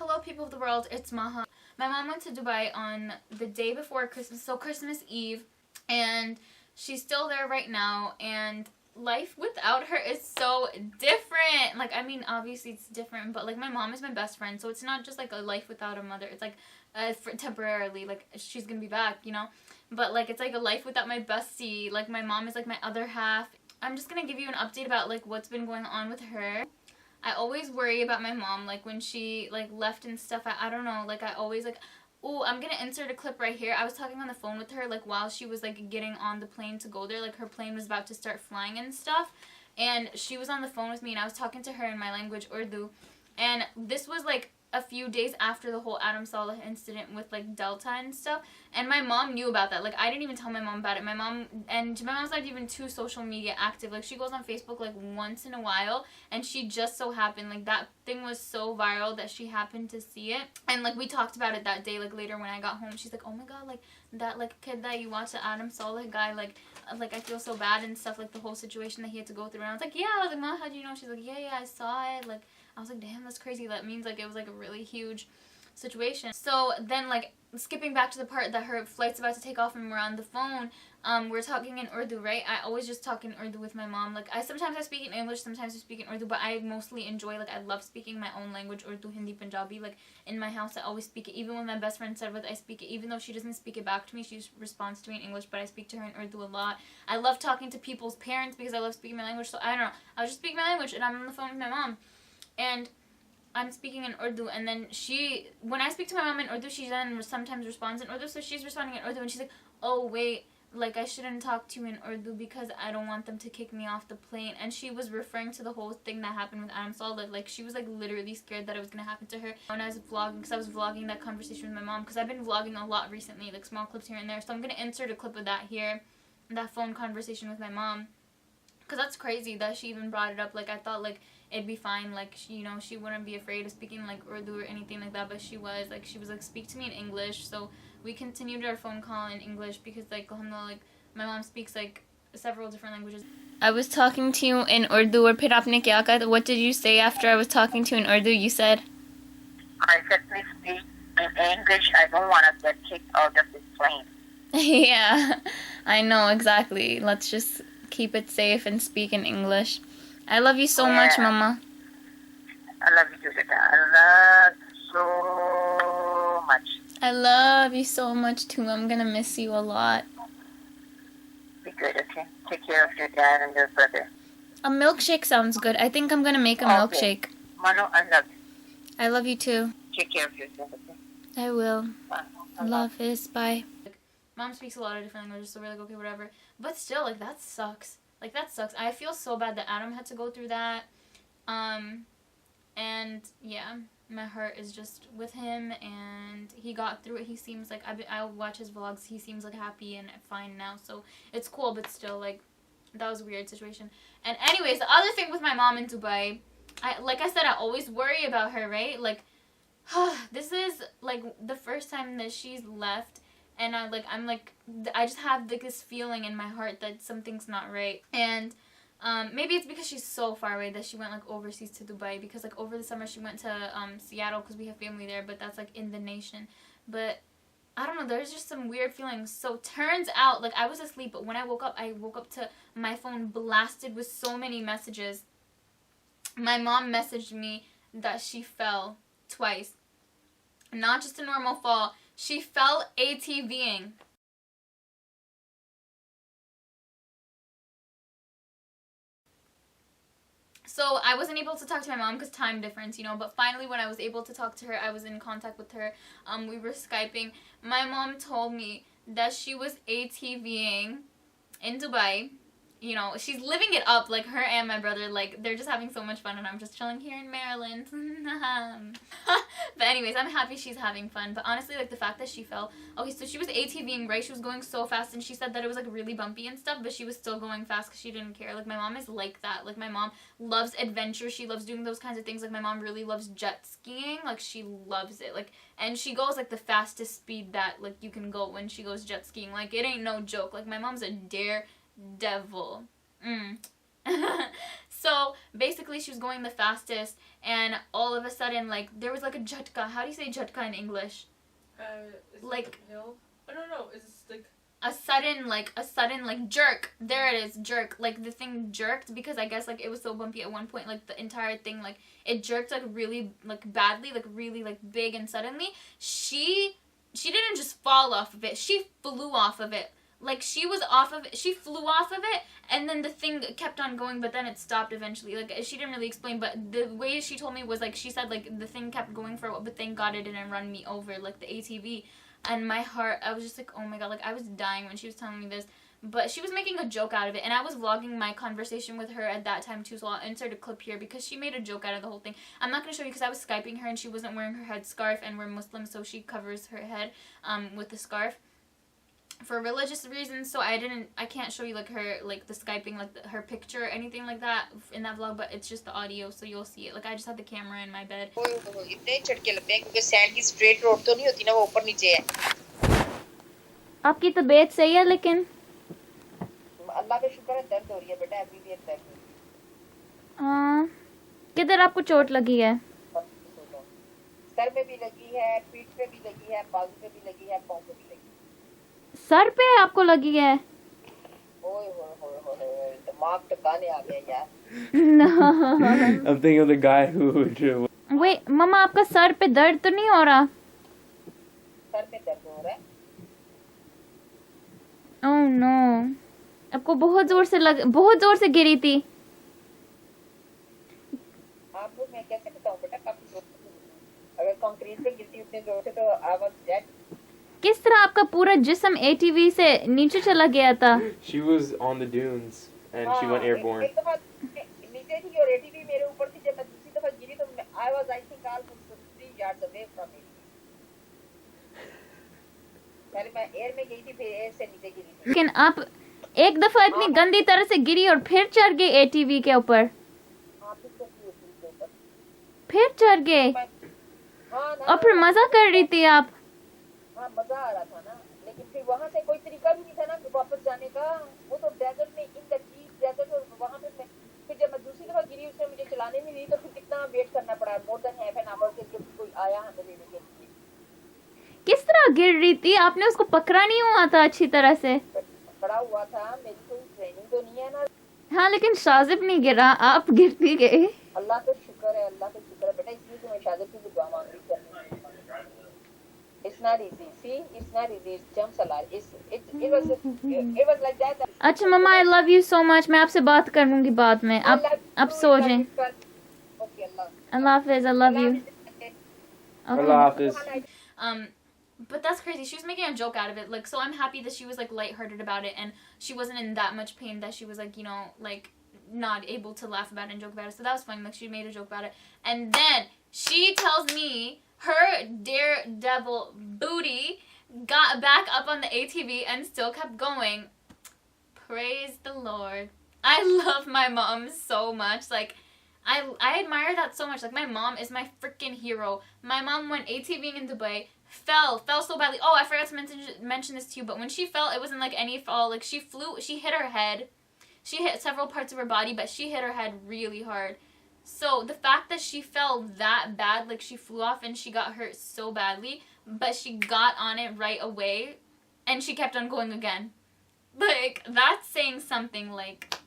Hello people of the world, it's Maha. My mom went to Dubai on the day before Christmas, so Christmas Eve, and she's still there right now, and life without her is so different. Like, I mean, obviously it's different, but like my mom is my best friend, so it's not just like a life without a mother. It's like temporarily, like she's gonna be back, you know? But like it's like a life without my bestie. Like my mom is like my other half. I'm just gonna give you an update about like what's been going on with her. I always worry about my mom, like when she like left and stuff. I don't know, like I always like, oh, I'm gonna insert a clip right here. I was talking on the phone with her like while she was like getting on the plane to go there. Like her plane was about to start flying and stuff, and she was on the phone with me and I was talking to her in my language, Urdu, and this was like a few days after the whole Adam Saleh incident with like Delta and stuff, and my mom knew about that. Like I didn't even tell my mom about it. My mom's not even too social media active. Like she goes on Facebook like once in a while, and she just so happened, like that thing was so viral that she happened to see it, and like we talked about it that day. Like later when I got home, she's like, oh my god, like that like kid that you watched, the Adam Saleh guy, like I feel so bad and stuff, like the whole situation that he had to go through. And I was like, yeah. I was like, Mom, how do you know? She's like, yeah, I saw it. Like I was like, damn, that's crazy. That means like it was like a really huge situation. So then like skipping back to the part that her flight's about to take off and we're on the phone, we're talking in Urdu, right? I always just talk in Urdu with my mom. Like sometimes I speak in English, sometimes I speak in Urdu, but I mostly enjoy, like I love speaking my own language, Urdu, Hindi, Punjabi. Like in my house I always speak it. Even when my best friend said I speak it, even though she doesn't speak it back to me, she responds to me in English, but I speak to her in Urdu a lot. I love talking to people's parents because I love speaking my language. So I don't know, I was just speaking my language and I'm on the phone with my mom, and I'm speaking in Urdu, and then when I speak to my mom in Urdu, she then sometimes responds in Urdu, so she's responding in Urdu, and she's like, oh wait, like I shouldn't talk to you in Urdu because I don't want them to kick me off the plane. And she was referring to the whole thing that happened with Adam Saleh. Like she was like literally scared that it was gonna happen to her. When I was vlogging, because I was vlogging that conversation with my mom, because I've been vlogging a lot recently, like small clips here and there, so I'm gonna insert a clip of that here, that phone conversation with my mom, because that's crazy that she even brought it up. Like I thought like it'd be fine, like she wouldn't be afraid of speaking like Urdu or anything like that, but she was like speak to me in English. So we continued our phone call in English because like alhamdulillah, like my mom speaks like several different languages. I was talking to you in Urdu, or फिर आपने क्या कहा? What did you say after I was talking to you in Urdu? You said, I said, please speak in English. I don't want to get kicked out of this plane. yeah, I know exactly. Let's just keep it safe and speak in English. I love you so much, Mama. I love you too, Sita. I love you so much. I love you so much too. I'm gonna miss you a lot. Be good, okay? Take care of your dad and your brother. A milkshake sounds good. I think I'm gonna make a milkshake. Mano, I love you. I love you too. Take care of yourself, okay? I will. Bye. Love is bye. Mom speaks a lot of different languages, so we're like, okay, whatever. But still, like, that sucks. Like, that sucks. I feel so bad that Adam had to go through that. And, yeah, my heart is just with him, and he got through it. He seems like, I watch his vlogs, he seems, like, happy and fine now, so it's cool, but still, like, that was a weird situation. And anyways, the other thing with my mom in Dubai, like I said, I always worry about her, right? Like, this is, like, the first time that she's left, and I just have like this feeling in my heart that something's not right. And maybe it's because she's so far away that she went like overseas to Dubai, because like over the summer she went to Seattle because we have family there, but that's like in the nation. But I don't know, there's just some weird feelings. So turns out, like I was asleep, but when I woke up to my phone blasted with so many messages. My mom messaged me that she fell twice. Not just a normal fall. She fell ATVing. So I wasn't able to talk to my mom because time difference, you know, but finally when I was able to talk to her, I was in contact with her. We were Skyping. My mom told me that she was ATVing in Dubai. You know, she's living it up, like her and my brother, like they're just having so much fun, and I'm just chilling here in Maryland. But anyways, I'm happy she's having fun. But honestly, like the fact that she fell, okay, so she was ATVing, right? She was going so fast, and she said that it was like really bumpy and stuff, but she was still going fast because she didn't care. Like my mom is like that. Like my mom loves adventure. She loves doing those kinds of things. Like my mom really loves jet skiing. Like she loves it. Like, and she goes like the fastest speed that like you can go when she goes jet skiing. Like it ain't no joke. Like my mom's a daredevil. So basically she was going the fastest, and all of a sudden, like, there was like a jhatka. How do you say jhatka in English? Like hill? I don't know. Is this like a sudden jerk. There it is, jerk. Like the thing jerked because I guess like it was so bumpy at one point, like the entire thing, like it jerked like really like badly, like really like big, and suddenly she didn't just fall off of it. She flew off of it. Like she was off of it. She flew off of it, and then the thing kept on going, but then it stopped eventually. Like she didn't really explain, but the way she told me was like she said like the thing kept going for a while, but thank God it didn't run me over, like the ATV. And my heart, I was just like, oh my God, like I was dying when she was telling me this. But she was making a joke out of it, and I was vlogging my conversation with her at that time too, so I'll insert a clip here because she made a joke out of the whole thing. I'm not going to show you because I was Skyping her and she wasn't wearing her headscarf, and we're Muslim, so she covers her head with the scarf for religious reasons, so I can't show you like her, like the Skyping, like her picture or anything like that in that vlog, but it's just the audio, so you'll see it. Like I just had the camera in my bed. इतने झटके लगते हैं क्योंकि sand की straight road तो नहीं होती ना, वो ऊपर नीचे है. आपकी तबीयत सही है लेकिन? अल्लाह का शुक्र है दर्द हो रही है बेटा, अभी भी दर्द हो रही है. हाँ, किधर आपको चोट लगी है? सर में भी लगी है, पीठ पे भी लगी है, बाजू पे भी लगी है, पाँव पे भी लगी है. सर पे आपको लगी है? ओए होए दिमाग टकाने आ गया यार. No. I'm thinking of the guy who. Wait, मम्मा आपका सर पे दर्द तो नहीं हो रहा? सर में दर्द हो रहा है. Oh no. आपको बहुत जोर से गिरी थी. आपको मैं कैसे बताऊं बेटा, काफी जोर से. अगर कंक्रीट पे गिरती उतने जोर से तो आवाज डेड. किस तरह आपका पूरा जिस्म ATV से नीचे चला गया था? She was on the dunes and she went airborne. एक दफा नीचे थी और ATV मेरे ऊपर थी. जब मैं दूसरी दफा गिरी तो I was I think almost 3 yards away from it. पहले मैं एयर में गई थी, फिर एयर से नीचे गिरी थी. लेकिन आप एक दफा इतनी गंदी तरह से गिरी और फिर चढ़ गए ATV के ऊपर? फिर चढ़ गए और फिर मजा कर रही थी आप? हाँ मजा आ रहा था ना, लेकिन फिर वहाँ से कोई तरीका भी नहीं था ना वापस जाने का. वो तो डेजर्ट में इन द डीप डेजर्ट, और वहाँ पे मैं फिर जब मैं दूसरी दफा गिरी उसने मुझे चलाने नहीं दी, तो फिर कितना वेट करना पड़ा, more than half an hour के लिए कोई आया हमें लेने के लिए. किस तरह गिर रही थी? आपने उसको पकड़ा नहीं हुआ था अच्छी तरह से? पकड़ा हुआ था, मेरी कोई ट्रेनिंग तो नहीं है ना. हाँ लेकिन शाजिब नहीं गिरा, आप गिरती गए. अल्लाह का शुक्र है, अल्लाह का शुक्र है बेटा, इसलिए तो मैं शादी की दुआ मांग रही थी. It's not easy. See, it's not easy. It jumps a lot. It was like that. अच्छा मम्मा, I love you so much. मैं आपसे बात करूँगी बाद में. आप सो जाएं. Okay, Allah Hafiz, I love you. Allah Hafiz. But that's crazy. She was making a joke out of it. Like, so I'm happy that she was like lighthearted about it, and she wasn't in that much pain that she was like, you know, like not able to laugh about it and joke about it. So that was funny. Like she made a joke about it, and then she tells me her daredevil booty got back up on the ATV and still kept going. Praise the Lord. I love my mom so much. Like, I admire that so much. Like, my mom is my freaking hero. My mom went ATVing in Dubai, fell so badly. Oh, I forgot to mention this to you, but when she fell, it wasn't like any fall. Like, she hit her head. She hit several parts of her body, but she hit her head really hard. So the fact that she fell that bad, like she flew off and she got hurt so badly, but she got on it right away and she kept on going again. Like, that's saying something. Like,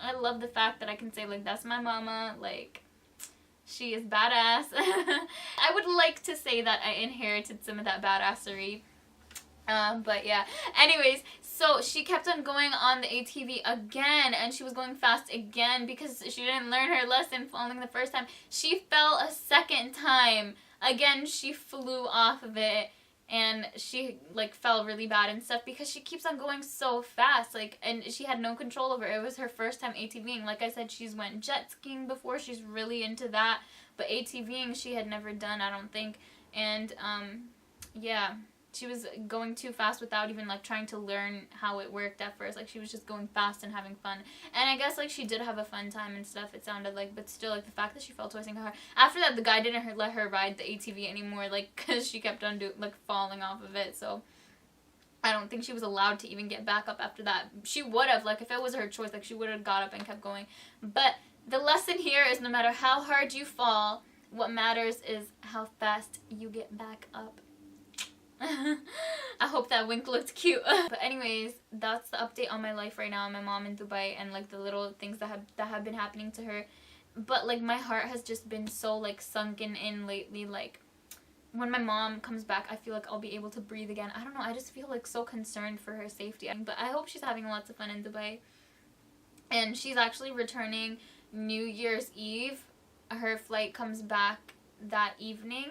I love the fact that I can say, like, that's my mama. Like, she is badass. I would like to say that I inherited some of that badassery. But yeah. Anyways, so she kept on going on the ATV again, and she was going fast again because she didn't learn her lesson falling the first time. She fell a second time. Again, she flew off of it, and she like fell really bad and stuff because she keeps on going so fast. Like, and she had no control over it. It was her first time ATVing. Like I said, she's went jet skiing before. She's really into that, but ATVing she had never done, I don't think. And yeah. She was going too fast without even like trying to learn how it worked at first. Like, she was just going fast and having fun. And I guess like she did have a fun time and stuff, it sounded like, but still, like, the fact that she fell twice in her. After that, the guy didn't let her ride the ATV anymore, like, because she kept on falling off of it. So I don't think she was allowed to even get back up after that. She would have, like, if it was her choice, like, she would have got up and kept going. But The lesson here is no matter how hard you fall, what matters is how fast you get back up. I hope that wink looked cute. But anyways, that's the update on my life right now. My mom in Dubai and like the little things that have been happening to her. But like my heart has just been so like sunken in lately. Like when my mom comes back, I feel like I'll be able to breathe again. I don't know, I just feel like so concerned for her safety. But I hope she's having lots of fun in Dubai. And she's actually returning New Year's Eve. Her flight comes back that evening.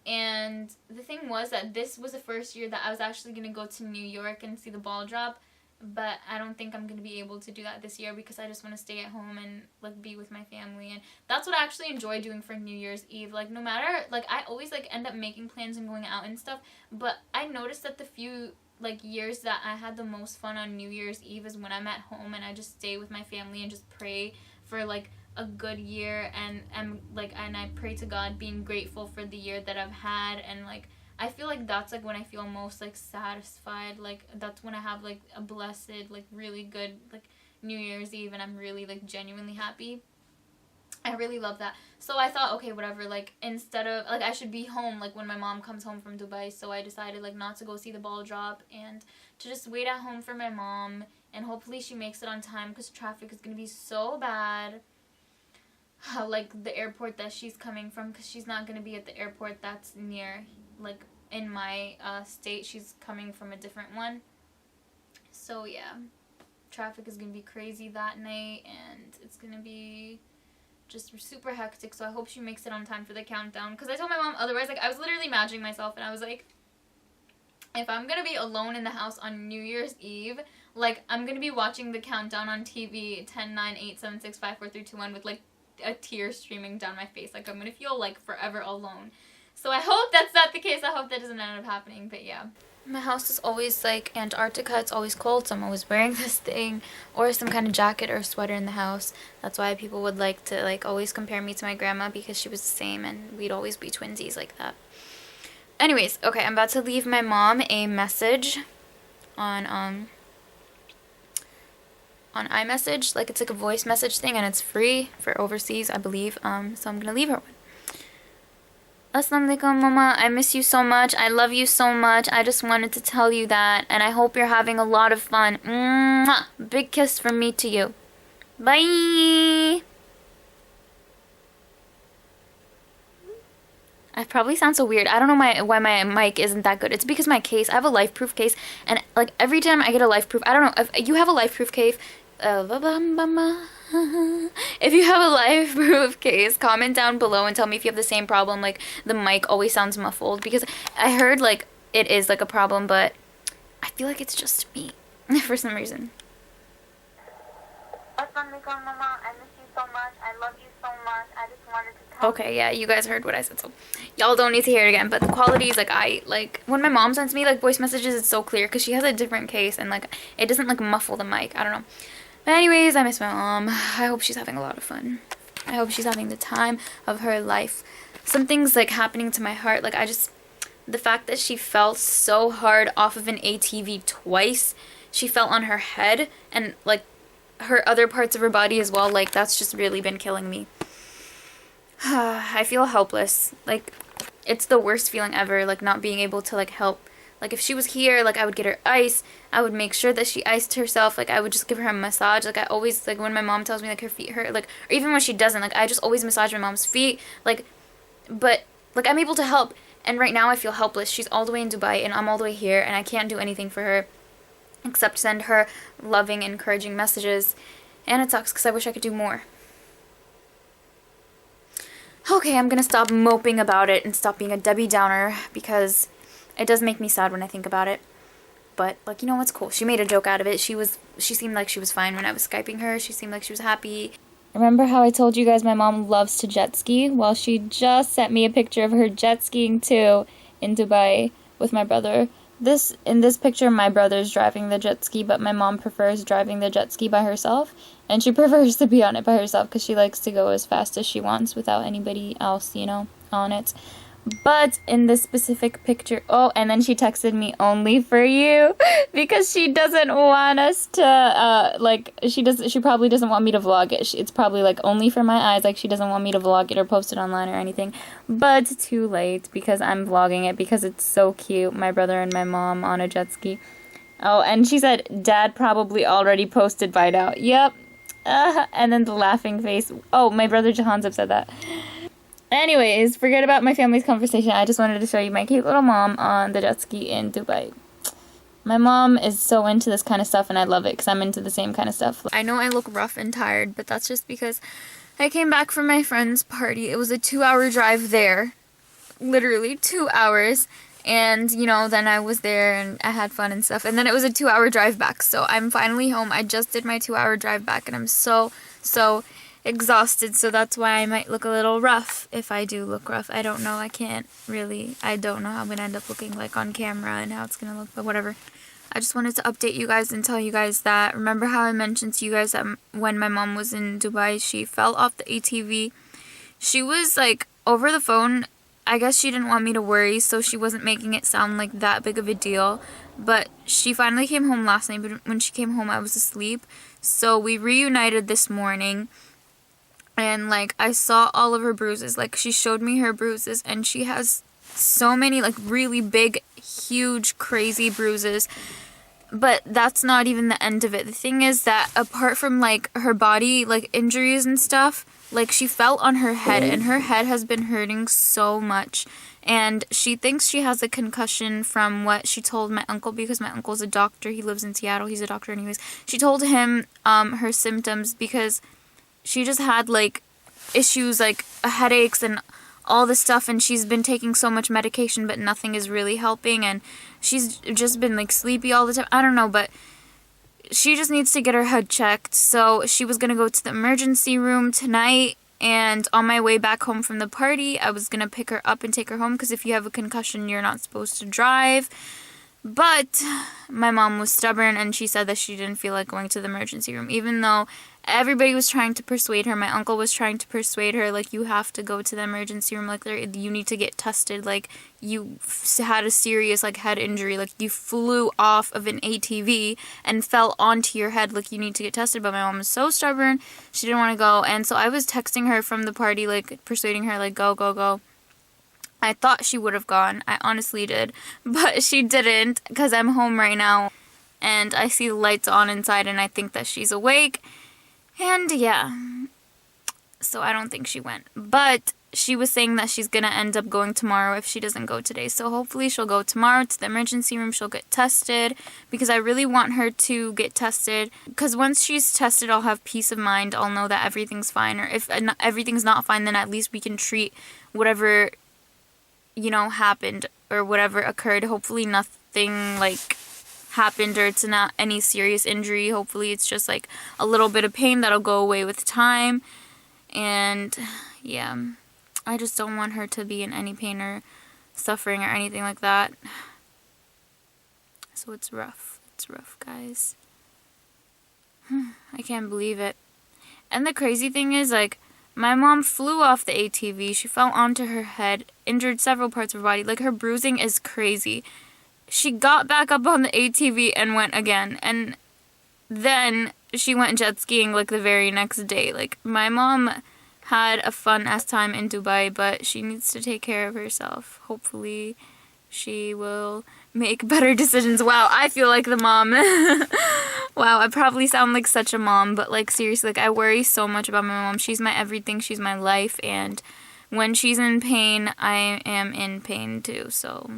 And the thing was that this was the first year that I was actually going to go to New York and see the ball drop. But I don't think I'm going to be able to do that this year because I just want to stay at home and like be with my family. And that's what I actually enjoy doing for New Year's Eve. Like no matter, like I always like end up making plans and going out and stuff. But I noticed that the few like years that I had the most fun on New Year's Eve is when I'm at home and I just stay with my family and just pray for like a good year, and I pray to God, being grateful for the year that I've had. And like I feel like that's like when I feel most like satisfied. Like that's when I have like a blessed, like really good like New Year's Eve and I'm really like genuinely happy. I really love that. So I thought, okay, whatever, like instead of like I should be home like when my mom comes home from Dubai. So I decided like not to go see the ball drop and to just wait at home for my mom, and hopefully she makes it on time because traffic is gonna be so bad. Like the airport that she's coming from, because she's not going to be at the airport that's near like in my state. She's coming from a different one. So yeah, traffic is going to be crazy that night and it's going to be just super hectic. So I hope she makes it on time for the countdown, because I told my mom otherwise, like I was literally imagining myself and I was like, if I'm going to be alone in the house on New Year's Eve, like I'm going to be watching the countdown on TV, 10, 9, 8, 7, 6, 5, 4, 3, 2, 1 with like a tear streaming down my face. Like I'm gonna feel like forever alone. So I hope that's not the case. I hope that doesn't end up happening. But yeah, my house is always like Antarctica. It's always cold, so I'm always wearing this thing or some kind of jacket or sweater in the house. That's why people would like to like always compare me to my grandma, because she was the same and we'd always be twinsies like that. Anyways, okay, I'm about to leave my mom a message on iMessage. Like it's like a voice message thing and it's free for overseas, I believe. So I'm gonna leave her one. Assalamualaikum, Mama. I miss you so much. I love you so much. I just wanted to tell you that, and I hope you're having a lot of fun. Mwah! Big kiss from me to you. Bye. I probably sound so weird. I don't know why my mic isn't that good. It's because my case, I have a life-proof case, and like every time I get a life-proof, I don't know if you have a life-proof case. If you have a life-proof case, comment down below and tell me if you have the same problem. Like the mic always sounds muffled, because I heard like it is like a problem, but I feel like it's just me for some reason. Assalamualaikum, Mama. I miss you so much. I love you so much. I just wanted to tell Okay, yeah, you guys heard what I said, so y'all don't need to hear it again. But the quality is like when my mom sends me like voice messages, it's so clear because she has a different case and like it doesn't like muffle the mic. I don't know. But anyways, I miss my mom. I hope she's having a lot of fun. I hope she's having the time of her life. Something's like happening to my heart. Like the fact that she fell so hard off of an ATV twice. She fell on her head and like her other parts of her body as well. Like that's just really been killing me. I feel helpless. Like it's the worst feeling ever, like not being able to like help. Like if she was here, like I would get her ice. I would make sure that she iced herself. Like I would just give her a massage. Like I always, like when my mom tells me like her feet hurt, like, or even when she doesn't, like I just always massage my mom's feet. Like, but like I'm able to help. And right now I feel helpless. She's all the way in Dubai and I'm all the way here and I can't do anything for her except send her loving, encouraging messages. And it sucks because I wish I could do more. Okay, I'm gonna stop moping about it and stop being a Debbie Downer, because it does make me sad when I think about it. But, like, you know what's cool? She made a joke out of it. She seemed like she was fine when I was Skyping her. She seemed like she was happy. Remember how I told you guys my mom loves to jet ski? Well, she just sent me a picture of her jet skiing too in Dubai with my brother. In this picture, my brother's driving the jet ski, but my mom prefers driving the jet ski by herself. And she prefers to be on it by herself because she likes to go as fast as she wants without anybody else, you know, on it. But in this specific picture, oh, and then she texted me only for you because she doesn't want us to, she probably doesn't want me to vlog it. It's probably like only for my eyes, like she doesn't want me to vlog it or post it online or anything. But too late because I'm vlogging it because it's so cute. My brother and my mom on a jet ski. Oh, and she said, Dad probably already posted by now. Yep. And then the laughing face. Oh, my brother Jahanzeb said that. Anyways, forget about my family's conversation. I just wanted to show you my cute little mom on the jet ski in Dubai. My mom is so into this kind of stuff, and I love it because I'm into the same kind of stuff. I know I look rough and tired, but that's just because I came back from my friend's party. It was a 2-hour drive there. Literally 2 hours. And, you know, then I was there and I had fun and stuff. And then it was a 2-hour drive back. So I'm finally home. I just did my 2-hour drive back, and I'm so exhausted, so that's why I might look a little rough if I do look rough. I don't know. I don't know how I'm gonna end up looking like on camera and how it's gonna look, but whatever. I just wanted to update you guys and tell you guys that, remember how I mentioned to you guys that when my mom was in Dubai, she fell off the ATV. She was like over the phone. I guess she didn't want me to worry, so she wasn't making it sound like that big of a deal. But she finally came home last night, but when she came home I was asleep. So we reunited this morning. And, like, I saw all of her bruises. Like, she showed me her bruises, and she has so many, like, really big, huge, crazy bruises. But that's not even the end of it. The thing is that apart from, like, her body, like, injuries and stuff, like, she fell on her head, and her head has been hurting so much. And she thinks she has a concussion from what she told my uncle, because my uncle's a doctor. He lives in Seattle. He's a doctor anyways. She told him her symptoms because she just had, like, issues, like, headaches and all this stuff, and she's been taking so much medication, but nothing is really helping, and she's just been, like, sleepy all the time. I don't know, but she just needs to get her head checked. So she was gonna go to the emergency room tonight, and on my way back home from the party, I was gonna pick her up and take her home, because if you have a concussion, you're not supposed to drive. But my mom was stubborn, and she said that she didn't feel like going to the emergency room, even though everybody was trying to persuade her. My uncle was trying to persuade her, like, you have to go to the emergency room, like, you need to get tested, like, you had a serious, like, head injury, like, you flew off of an ATV and fell onto your head, like, you need to get tested. But my mom was so stubborn, she didn't want to go, and so I was texting her from the party, like, persuading her, like, go, go, go. I thought she would have gone. I honestly did. But she didn't, because I'm home right now. And I see the lights on inside, and I think that she's awake. And yeah. So I don't think she went. But she was saying that she's going to end up going tomorrow if she doesn't go today. So hopefully she'll go tomorrow to the emergency room. She'll get tested. Because I really want her to get tested. Because once she's tested, I'll have peace of mind. I'll know that everything's fine. Or if everything's not fine, then at least we can treat whatever, you know, happened or whatever occurred. Hopefully nothing like happened, or it's not any serious injury. Hopefully it's just like a little bit of pain that'll go away with time. And yeah, I just don't want her to be in any pain or suffering or anything like that. So it's rough. It's rough, guys. I can't believe it. And the crazy thing is, like, my mom flew off the ATV, she fell onto her head, injured several parts of her body. Like, her bruising is crazy. She got back up on the ATV and went again. And then she went jet skiing, like, the very next day. Like, my mom had a fun-ass time in Dubai, but she needs to take care of herself. Hopefully she will make better decisions. Wow, I feel like the mom. Wow, I probably sound like such a mom, but, like, seriously, like, I worry so much about my mom. She's my everything, she's my life, and when she's in pain, I am in pain too. So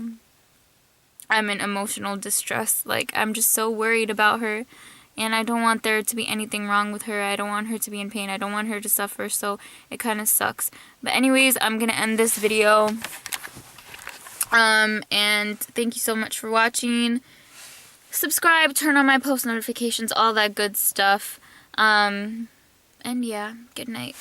I'm in emotional distress. Like, I'm just so worried about her, and I don't want there to be anything wrong with her. I don't want her to be in pain. I don't want her to suffer, so it kind of sucks. But anyways, I'm gonna end this video. And thank you so much for watching. Subscribe, turn on my post notifications, all that good stuff. And yeah, good night.